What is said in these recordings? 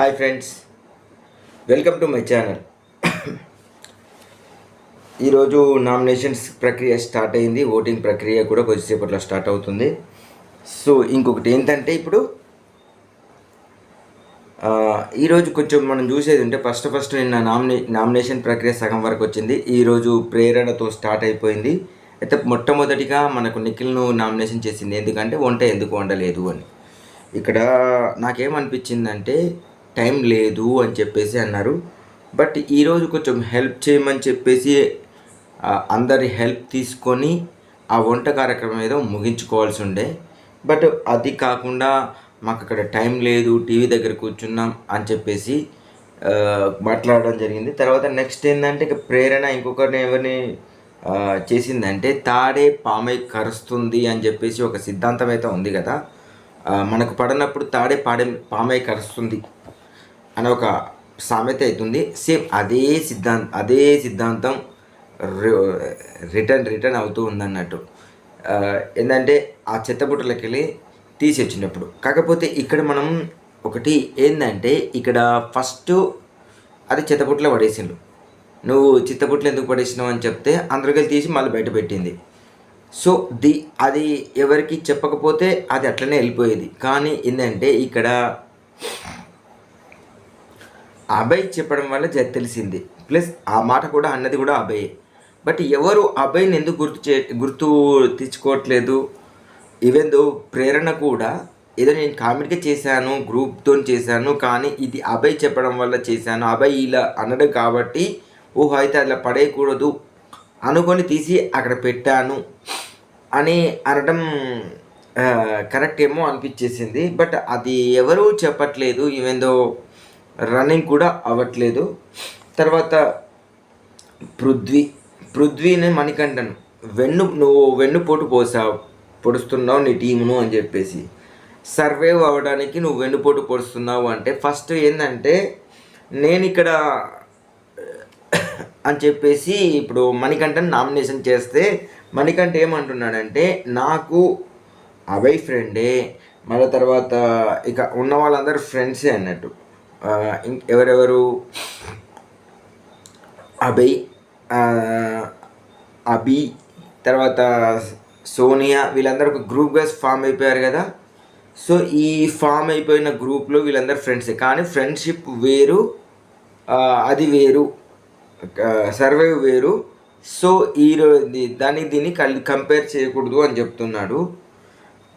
Hi friends, welcome to my channel. ఈరోజు nominations ప్రక్రియ start అయింది. ఓటింగ్ ప్రక్రియ కూడా కొద్దిసేపట్లో స్టార్ట్ అవుతుంది. సో ఇంకొకటి ఏంటంటే ఇప్పుడు ఈరోజు కొంచెం మనం చూసేది ఉంటే ఫస్ట్ నిన్న నామినేషన్ ప్రక్రియ సగం వరకు వచ్చింది. ఈరోజు ప్రేరణతో స్టార్ట్ అయిపోయింది. అయితే మొట్టమొదటిగా మనకు నిఖిల్ను నామినేషన్ చేసింది. ఎందుకంటే వంట ఎందుకు వండలేదు అని. ఇక్కడ నాకేమనిపించిందంటే టైం లేదు అని చెప్పేసి అన్నారు. బట్ ఈరోజు కొంచెం హెల్ప్ చేయమని చెప్పేసి అందరి హెల్ప్ తీసుకొని ఆ వంట కార్యక్రమం ఏదో ముగించుకోవాల్సి ఉండే. బట్ అది కాకుండా మాకు అక్కడ టైం లేదు, టీవీ దగ్గర కూర్చున్నాం అని చెప్పేసి మాట్లాడడం జరిగింది. తర్వాత నెక్స్ట్ ఏంటంటే ఇక ప్రేరణ ఇంకొకరిని ఎవరిని చేసిందంటే తాడే పామై కరుస్తుంది అని చెప్పేసి ఒక సిద్ధాంతం అయితే ఉంది కదా. మనకు పడినప్పుడు తాడే పామై కరుస్తుంది అని ఒక సామెత అవుతుంది. సేమ్ అదే సిద్ధాంతం రిటర్న్ అవుతూ ఉందన్నట్టు. ఏంటంటే ఆ చెత్తబుట్టలకి వెళ్ళి తీసి వచ్చినప్పుడు. కాకపోతే ఇక్కడ మనం ఒకటి ఏంటంటే ఇక్కడ ఫస్ట్ అది చెత్తబుట్టలో పడేసిండు. నువ్వు చిత్తబుట్టలు ఎందుకు పడేసినావు అని చెప్తే అందరికీ తీసి మళ్ళీ బయట పెట్టింది. సో అది ఎవరికి చెప్పకపోతే అది అట్లనే వెళ్ళిపోయేది. కానీ ఏంటంటే ఇక్కడ అభయ్ చెప్పడం వల్ల తెలిసింది. ప్లస్ ఆ మాట కూడా అన్నది కూడా అభయ్. బట్ ఎవరు అభయ్ని ఎందుకు గుర్తు తెచ్చుకోవట్లేదు? ఈవెన్ దో ప్రేరణ కూడా ఏదో నేను కామెడీగా చేశాను, గ్రూప్తో చేశాను, కానీ ఇది అభయ్ చెప్పడం వల్ల చేశాను, అభయ్ ఇలా అనడం కాబట్టి ఓహో అయితే అట్లా పడేయకూడదు అనుకొని తీసి అక్కడ పెట్టాను అని అనడం కరెక్ట్ ఏమో అనిపించేసింది. బట్ అది ఎవరూ చెప్పట్లేదు. ఈవెన్ దో రన్నింగ్ కూడా అవ్వట్లేదు. తర్వాత పృథ్వీని మణికంఠను నువ్వు వెన్నుపోటు పొడుస్తున్నావు నీ టీమును అని చెప్పేసి సర్వైవ్ అవ్వడానికి నువ్వు వెన్నుపోటు పొడుస్తున్నావు అంటే ఫస్ట్ ఏంటంటే నేను ఇక్కడ అని చెప్పేసి ఇప్పుడు మణికంఠను నామినేషన్ చేస్తే మణికంఠ ఏమంటున్నాడంటే నాకు అభయ్ ఫ్రెండే, మళ్ళీ తర్వాత ఇక ఉన్న వాళ్ళందరూ ఫ్రెండ్సే అన్నట్టు. ఎవరెవరు అభయ్, అభి, తర్వాత సోనియా, వీళ్ళందరూ ఒక గ్రూప్గా ఫామ్ అయిపోయారు కదా. సో ఈ ఫామ్ అయిపోయిన గ్రూప్లో వీళ్ళందరూ ఫ్రెండ్సే, కానీ ఫ్రెండ్షిప్ వేరు, అది వేరు, సర్వైవ్ వేరు. సో దీన్ని కంపేర్ చేయకూడదు అని చెప్తున్నాడు.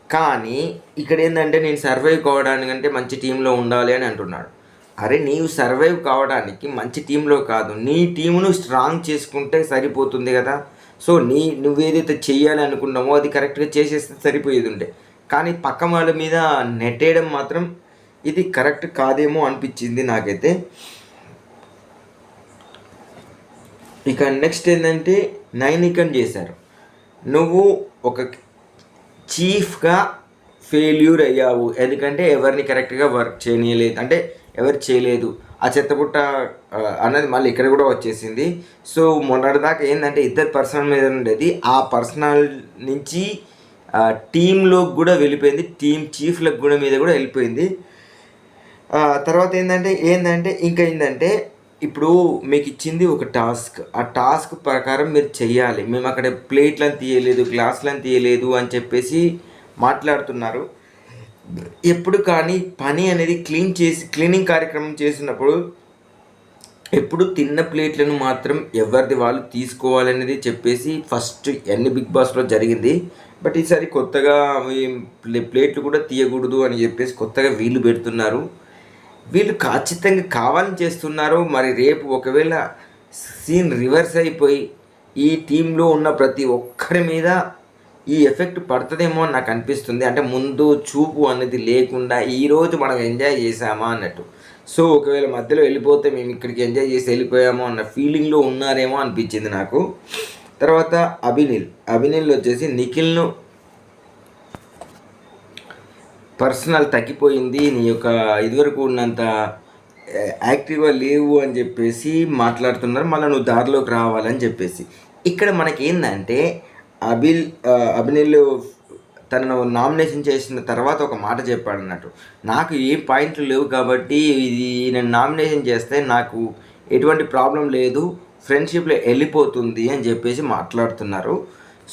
కానీ ఇక్కడ ఏంటంటే నేను సర్వైవ్ కావడానికంటే మంచి టీంలో ఉండాలి అని అంటున్నాడు. అరే నీవు సర్వైవ్ కావడానికి మంచి టీంలో కాదు, నీ టీమును స్ట్రాంగ్ చేసుకుంటే సరిపోతుంది కదా. సో నువ్వేదైతే చెయ్యాలి అనుకున్నామో అది కరెక్ట్గా చేసేస్తే సరిపోయేది ఉండే. కానీ పక్క వాళ్ళ మీద నెట్టేయడం మాత్రం ఇది కరెక్ట్ కాదేమో అనిపించింది నాకైతే. ఇక నెక్స్ట్ ఏంటంటే నైనికన్ చేశారు. నువ్వు ఒక చీఫ్గా ఫెయిల్యూర్ అయ్యావు. ఎందుకంటే ఎవరిని కరెక్ట్గా వర్క్ చేయలేదు, అంటే ఎవరు చేయలేదు. ఆ చెత్తపుట్ట అన్నది మళ్ళీ ఇక్కడ కూడా వచ్చేసింది. సో మొన్నటిదాకా ఏంటంటే ఇద్దరు పర్సనల్ మీద ఉండేది, ఆ పర్సనల్ నుంచి టీంలోకి కూడా వెళ్ళిపోయింది, టీం చీఫ్లకు కూడా మీద కూడా వెళ్ళిపోయింది. తర్వాత ఏంటంటే ఇప్పుడు మీకు ఇచ్చింది ఒక టాస్క్, ఆ టాస్క్ ప్రకారం మీరు చెయ్యాలి. మేము అక్కడ ప్లేట్లను తీయలేదు, గ్లాసులను తీయలేదు అని చెప్పేసి మాట్లాడుతున్నారు. ఎప్పుడు కానీ పని అనేది క్లీనింగ్ కార్యక్రమం చేసినప్పుడు ఎప్పుడు తిన్న ప్లేట్లను మాత్రం ఎవరిది వాళ్ళు తీసుకోవాలనేది చెప్పేసి ఫస్ట్ బిగ్ బాస్లో జరిగింది. బట్ ఈసారి కొత్తగా ప్లేట్లు కూడా తీయకూడదు అని చెప్పేసి కొత్తగా వీళ్ళు పెడుతున్నారు. వీళ్ళు ఖచ్చితంగా కావాలని చేస్తున్నారు. మరి రేపు ఒకవేళ సీన్ రివర్స్ అయిపోయి ఈ టీంలో ఉన్న ప్రతి ఒక్కరి మీద ఈ ఎఫెక్ట్ పడుతుందేమో అని నాకు అనిపిస్తుంది. అంటే ముందు చూపు అనేది లేకుండా ఈరోజు మనం ఎంజాయ్ చేసామా అన్నట్టు. సో ఒకవేళ మధ్యలో వెళ్ళిపోతే మేము ఇక్కడికి ఎంజాయ్ చేసి వెళ్ళిపోయామో అన్న ఫీలింగ్లో ఉన్నారేమో అనిపించింది నాకు. తర్వాత అభినీల్ వచ్చేసి నిఖిల్ను పర్సనల్ తగ్గిపోయింది, నీ యొక్క ఇదివరకు ఉన్నంత యాక్టివ్గా లేవు అని చెప్పేసి మాట్లాడుతున్నారు, మళ్ళీ నువ్వు దారిలోకి రావాలని చెప్పేసి. ఇక్కడ మనకి ఏంటంటే అభినీల్ తనను నామినేషన్ చేసిన తర్వాత ఒక మాట చెప్పాడు అన్నట్టు, నాకు ఏ పాయింట్లు లేవు కాబట్టి ఇది నేను నామినేషన్ చేస్తే నాకు ఎటువంటి ప్రాబ్లం లేదు, ఫ్రెండ్షిప్లో వెళ్ళిపోతుంది అని చెప్పేసి మాట్లాడుతున్నారు.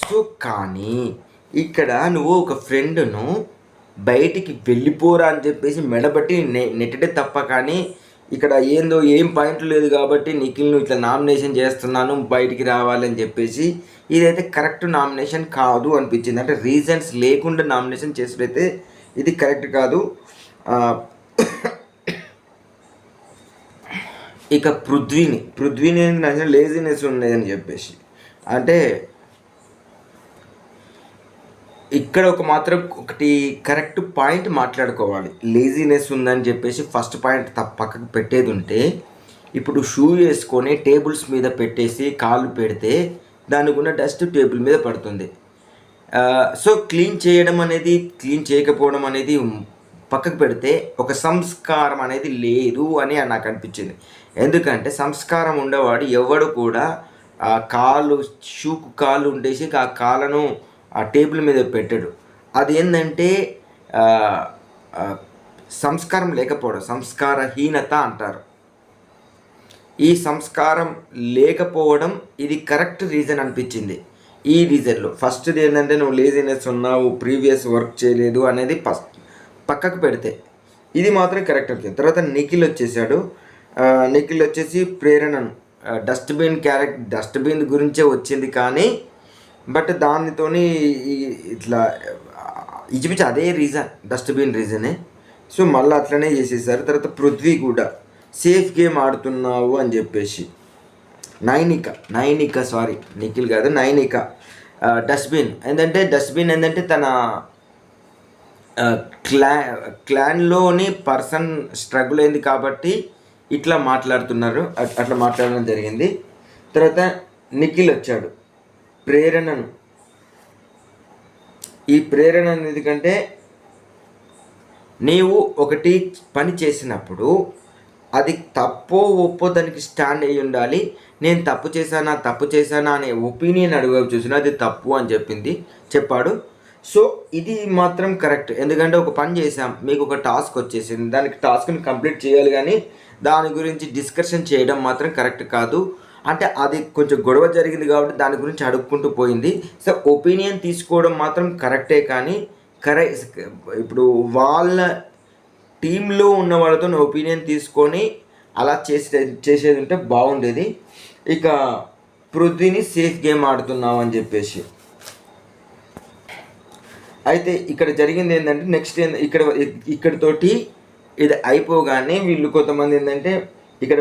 సో కానీ ఇక్కడ నువ్వు ఒక ఫ్రెండ్ను బయటికి వెళ్ళిపోరా అని చెప్పేసి మెడబట్టి నెట్టడే తప్ప, కానీ ఇక్కడ ఏం పాయింట్లు లేదు కాబట్టి నిఖిల్ను ఇట్లా నామినేషన్ చేస్తున్నాను బయటికి రావాలని చెప్పేసి ఇదైతే కరెక్ట్ నామినేషన్ కాదు అనిపించింది. అంటే రీజన్స్ లేకుండా నామినేషన్ చేసినైతే ఇది కరెక్ట్ కాదు. ఇక పృథ్వీని ఏంటంటే లేజినెస్ ఉండేదని చెప్పేసి, అంటే ఇక్కడ ఒకటి కరెక్ట్ పాయింట్ మాట్లాడుకోవాలి. లేజినెస్ ఉందని చెప్పేసి ఫస్ట్ పాయింట్ పక్కకు పెట్టేది ఉంటే, ఇప్పుడు షూ వేసుకొని టేబుల్స్ మీద పెట్టేసి కాళ్ళు పెడితే దానికి ఉన్న డస్ట్ టేబుల్ మీద పడుతుంది. సో క్లీన్ చేయకపోవడం అనేది పక్కకు పెడితే ఒక సంస్కారం అనేది లేదు అని నాకు అనిపించింది. ఎందుకంటే సంస్కారం ఉండేవాడు ఎవడు కూడా షూకు కాళ్ళు ఉండేసి ఆ కాళ్ళను ఆ టేబుల్ మీద పెట్టాడు. అది ఏంటంటే సంస్కారం లేకపోవడం, సంస్కారహీనత అంటారు. ఈ సంస్కారం లేకపోవడం ఇది కరెక్ట్ రీజన్ అనిపించింది. ఈ రీజన్లో ఫస్ట్ది ఏంటంటే నువ్వు లేజినెస్ ఉన్నావు, ప్రీవియస్ వర్క్ చేయలేదు అనేది పక్కకు పెడితే ఇది మాత్రం కరెక్ట్ అవుతుంది. తర్వాత నిఖిల్ వచ్చేసి ప్రేరణను డస్ట్బిన్ గురించే వచ్చింది, కానీ బట్ దానితోని ఇట్లా ఇచ్చిపిచ్చి అదే డస్ట్బిన్ రీజనే. సో మళ్ళీ అట్లనే చేసేసారు. తర్వాత పృథ్వీ కూడా సేఫ్ గేమ్ ఆడుతున్నావు అని చెప్పేసి నైనిక సారీ నిఖిల్ కాదు నైనిక డస్ట్బిన్ ఏంటంటే తన క్లాన్లోని పర్సన్ స్ట్రగుల్ అయింది కాబట్టి ఇట్లా మాట్లాడుతున్నారు, అట్లా మాట్లాడడం జరిగింది. తర్వాత నిఖిల్ వచ్చాడు ఈ ప్రేరణ ఎందుకంటే నీవు ఒకటి పని చేసినప్పుడు అది తప్పో ఒప్పో దానికి స్టాండ్ అయ్యి ఉండాలి. నేను తప్పు చేశానా అనే ఒపీనియన్ అడుగు చూసినా అది తప్పు అని చెప్పాడు. సో ఇది మాత్రం కరెక్ట్. ఎందుకంటే ఒక పని చేసాం, మీకు ఒక టాస్క్ వచ్చేసింది, దానికి టాస్క్ని కంప్లీట్ చేయాలి, కానీ దాని గురించి డిస్కషన్ చేయడం మాత్రం కరెక్ట్ కాదు. అంటే అది కొంచెం గొడవ జరిగింది కాబట్టి దాని గురించి అడుక్కుంటూ పోయింది. సో ఒపీనియన్ తీసుకోవడం మాత్రం కరెక్టే, కానీ ఇప్పుడు వాళ్ళ టీంలో ఉన్న వాళ్ళతో ఒపీనియన్ తీసుకొని అలా చేసేది ఉంటే బాగుండేది. ఇక పృథ్వీని సేఫ్ గేమ్ ఆడుతున్నావు అని చెప్పేసి అయితే ఇక్కడ జరిగింది ఏంటంటే నెక్స్ట్ ఇక్కడతోటి ఇది అయిపోగానే వీళ్ళు కొంతమంది ఏంటంటే ఇక్కడ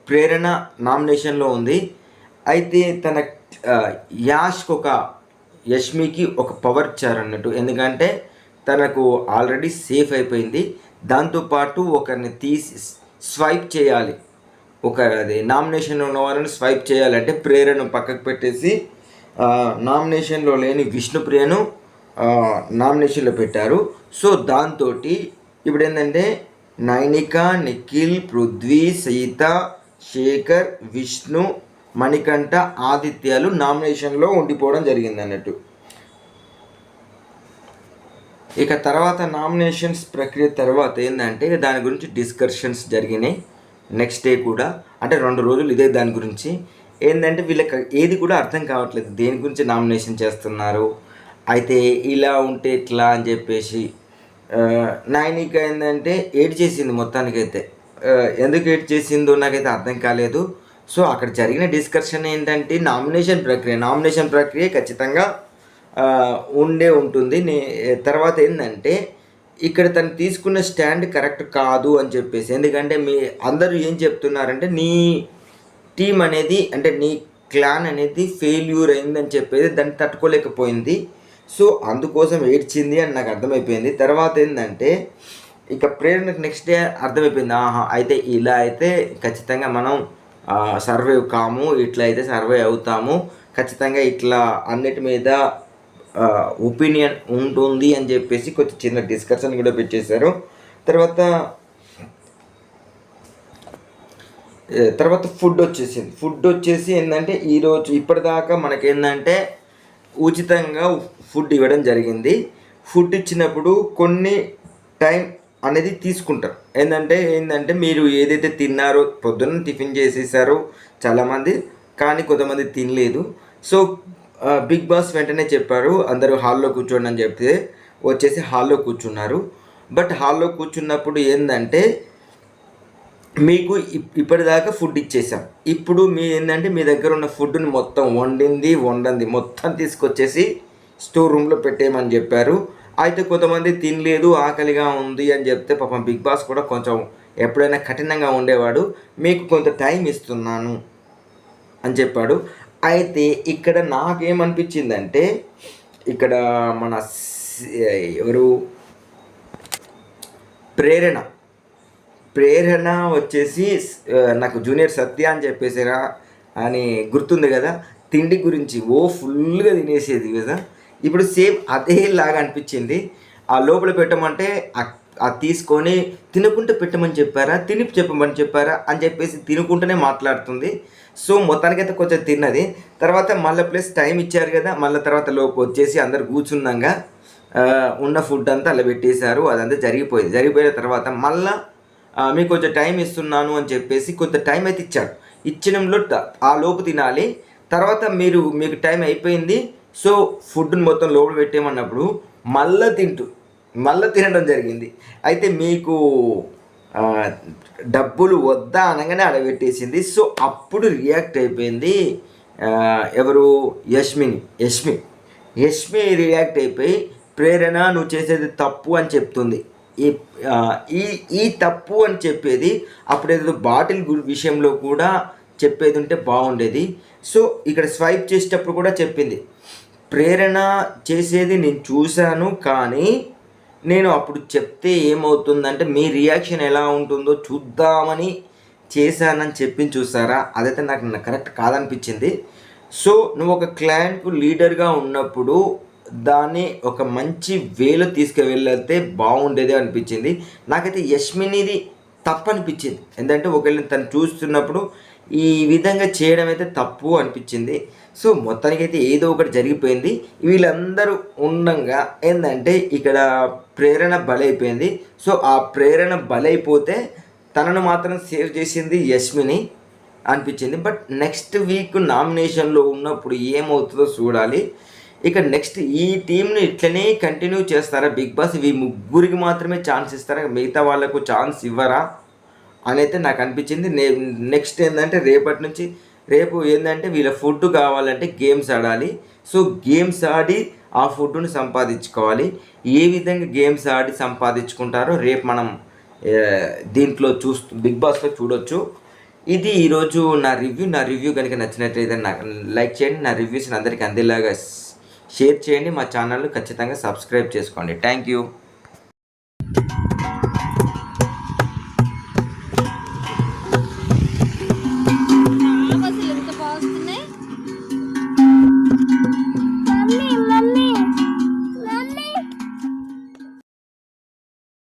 ప్రేరణ నామినేషన్లో ఉంది. అయితే తన యష్మికి ఒక పవర్ ఇచ్చారు అన్నట్టు, ఎందుకంటే తనకు ఆల్రెడీ సేఫ్ అయిపోయింది. దాంతోపాటు ఒకరిని స్వైప్ చేయాలి, అది నామినేషన్లో ఉన్న వాళ్ళని స్వైప్ చేయాలంటే ప్రేరణ పక్కకు పెట్టేసి నామినేషన్లో లేని విష్ణుప్రియను నామినేషన్లో పెట్టారు. సో దాంతో ఇప్పుడు ఏంటంటే నైనిక, నిఖిల్, పృథ్వీ, సీత, శేఖర్, విష్ణు, మణికంఠ, ఆదిత్యాలు నామినేషన్లో ఉండిపోవడం జరిగింది అన్నట్టు. ఇక తర్వాత నామినేషన్స్ ప్రక్రియ తర్వాత ఏంటంటే దాని గురించి డిస్కషన్స్ జరిగినాయి. నెక్స్ట్ డే కూడా, అంటే 2 రోజులు ఇదే దాని గురించి. ఏంటంటే వీళ్ళకి ఏది కూడా అర్థం కావట్లేదు, దేని గురించి నామినేషన్ చేస్తున్నారు, అయితే ఇలా ఉంటే ఎట్లా అని చెప్పేసి. నైనిక ఏంటంటే ఏడ్ చేసింది మొత్తానికైతే, ఎందుకు ఏడ్ చేసిందో నాకైతే అర్థం కాలేదు. సో అక్కడ జరిగిన డిస్కషన్ ఏంటంటే నామినేషన్ ప్రక్రియ ఖచ్చితంగా ఉంటుంది. తర్వాత ఏంటంటే ఇక్కడ తను తీసుకున్న స్టాండ్ కరెక్ట్ కాదు అని చెప్పేసి, ఎందుకంటే అందరూ ఏం చెప్తున్నారంటే నీ టీం అనేది, అంటే నీ క్లాన్ అనేది ఫెయిల్యూర్ అయిందని చెప్పేది దాన్ని తట్టుకోలేకపోయింది. సో అందుకోసం ఏడ్చింది అని నాకు అర్థమైపోయింది. తర్వాత ఏంటంటే ఇక ప్రేరణకు నెక్స్ట్ డే అర్థమైపోయింది, అయితే ఇలా అయితే ఖచ్చితంగా మనం సర్వైవ్ కాము, ఇట్లా అయితే సర్వైవ్ అవుతాము, ఖచ్చితంగా ఇట్లా అన్నిటి మీద ఒపీనియన్ ఉంటుంది అని చెప్పేసి కొంచెం చిన్న డిస్కషన్ కూడా పెట్టేశారు. తర్వాత ఫుడ్ వచ్చేసి ఏంటంటే ఈరోజు ఇప్పటిదాకా మనకేంటంటే ఉచితంగా ఫుడ్ ఇవ్వడం జరిగింది. ఫుడ్ ఇచ్చినప్పుడు కొన్ని టైం అనేది తీసుకుంటారు. ఏంటంటే మీరు ఏదైతే తిన్నారో, పొద్దున్న టిఫిన్ చేసేసారో చాలామంది, కానీ కొంతమంది తినలేదు. సో బిగ్ బాస్ వెంటనే చెప్పారు అందరూ హాల్లో కూర్చోండి అని చెప్తే వచ్చేసి హాల్లో కూర్చున్నారు. బట్ హాల్లో కూర్చున్నప్పుడు ఏంటంటే మీకు ఇప్పటిదాకా ఫుడ్ ఇచ్చేసాం. ఇప్పుడు మీ దగ్గర ఉన్న ఫుడ్ని మొత్తం వండింది మొత్తం తీసుకొచ్చేసి స్టోర్ రూమ్లో పెట్టేయమని చెప్పారు. అయితే కొంతమంది తినలేదు, ఆకలిగా ఉంది అని చెప్తే పాపం బిగ్ బాస్ కూడా కొంచెం ఎప్పుడైనా కఠినంగా ఉండేవాడు. మీకు కొంత టైం ఇస్తున్నాను అని చెప్పాడు. అయితే ఇక్కడ నాకేమనిపించిందంటే, ఇక్కడ మన ఎవరు ప్రేరణ వచ్చేసి నాకు జూనియర్ సత్య అని చెప్పేసారా అని గుర్తుంది కదా, తిండి గురించి ఫుల్గా తినేసేది కదా. ఇప్పుడు సేమ్ అదేలాగా అనిపించింది. ఆ లోపల పెట్టమంటే అది తీసుకొని తినుకుంటూ పెట్టమని చెప్పారా, చెప్పమని చెప్పారా అని చెప్పేసి తినుకుంటూనే మాట్లాడుతుంది. సో మొత్తానికైతే కొంచెం తిన్నది. తర్వాత మళ్ళీ ప్లస్ టైం ఇచ్చారు కదా, మళ్ళీ తర్వాత లోపు వచ్చేసి అందరు కూర్చున్నాక ఉన్న ఫుడ్ అంతా అలా పెట్టేశారు. అదంతా జరిగిపోయిన తర్వాత మళ్ళీ మీకు కొంచెం టైం ఇస్తున్నాను అని చెప్పేసి కొంత టైం అయితే ఇచ్చాడు. ఇచ్చినంలో ఆ లోపు తినాలి. తర్వాత మీకు టైం అయిపోయింది, సో ఫుడ్ని మొత్తం లోపల పెట్టేయమన్నప్పుడు మళ్ళీ తినడం జరిగింది. అయితే మీకు డబ్బులు వద్దా అనగానే అడగబెట్టేసింది. సో అప్పుడు రియాక్ట్ అయిపోయింది ఎవరు, యష్మి రియాక్ట్ అయిపోయి ప్రేరణ నువ్వు చేసేది తప్పు అని చెప్తుంది. ఈ తప్పు అని చెప్పేది అప్పుడు ఏదో బాటిల్ విషయంలో కూడా చెప్పేది ఉంటే బాగుండేది. సో ఇక్కడ స్వైప్ చేసేటప్పుడు కూడా చెప్పింది, ప్రేరణ చేసేది నేను చూశాను, కానీ నేను అప్పుడు చెప్తే ఏమవుతుందంటే మీ రియాక్షన్ ఎలా ఉంటుందో చూద్దామని చేశానని చూసారా, అదైతే నాకు కరెక్ట్ కాదనిపించింది. సో నువ్వు ఒక క్లయింట్కు లీడర్గా ఉన్నప్పుడు దాన్ని ఒక మంచి వేలో తీసుకువెళ్తే బాగుండేది అనిపించింది. నాకైతే యష్మినిది తప్పు అనిపించింది. ఎందుకంటే ఒకవేళ తను చూస్తున్నప్పుడు ఈ విధంగా చేయడం అయితే తప్పు అనిపించింది. సో మొత్తానికైతే ఏదో ఒకటి జరిగిపోయింది. వీళ్ళందరూ ఉండగా ఏంటంటే ఇక్కడ ప్రేరణ బలైపోయింది. సో ఆ ప్రేరణ బలైపోతే తనను మాత్రం సేవ్ చేసింది యష్మిని అనిపించింది. బట్ నెక్స్ట్ వీక్ నామినేషన్లో ఉన్నప్పుడు ఏమవుతుందో చూడాలి. ఇక నెక్స్ట్ ఈ టీంను ఇట్లనే కంటిన్యూ చేస్తారా బిగ్ బాస్? ఈ ముగ్గురికి మాత్రమే ఛాన్స్ ఇస్తారా, మిగతా వాళ్ళకు ఛాన్స్ ఇవ్వరా అని అయితే నాకు అనిపించింది. నెక్స్ట్ ఏంటంటే రేపు ఏంటంటే వీళ్ళ ఫుడ్ కావాలంటే గేమ్స్ ఆడాలి. సో గేమ్స్ ఆడి ఆ ఫుడ్ని సంపాదించుకోవాలి. ఏ విధంగా గేమ్స్ ఆడి సంపాదించుకుంటారో రేపు మనం దీంట్లో బిగ్ బాస్లో చూడొచ్చు. ఇది ఈరోజు నా రివ్యూ కనుక నచ్చినట్లయితే నాకు లైక్ చేయండి. నా రివ్యూస్ని అందరికీ అందేలాగా షేర్ చేయండి. మా ఛానల్ని ఖచ్చితంగా సబ్స్క్రైబ్ చేసుకోండి. Thank you.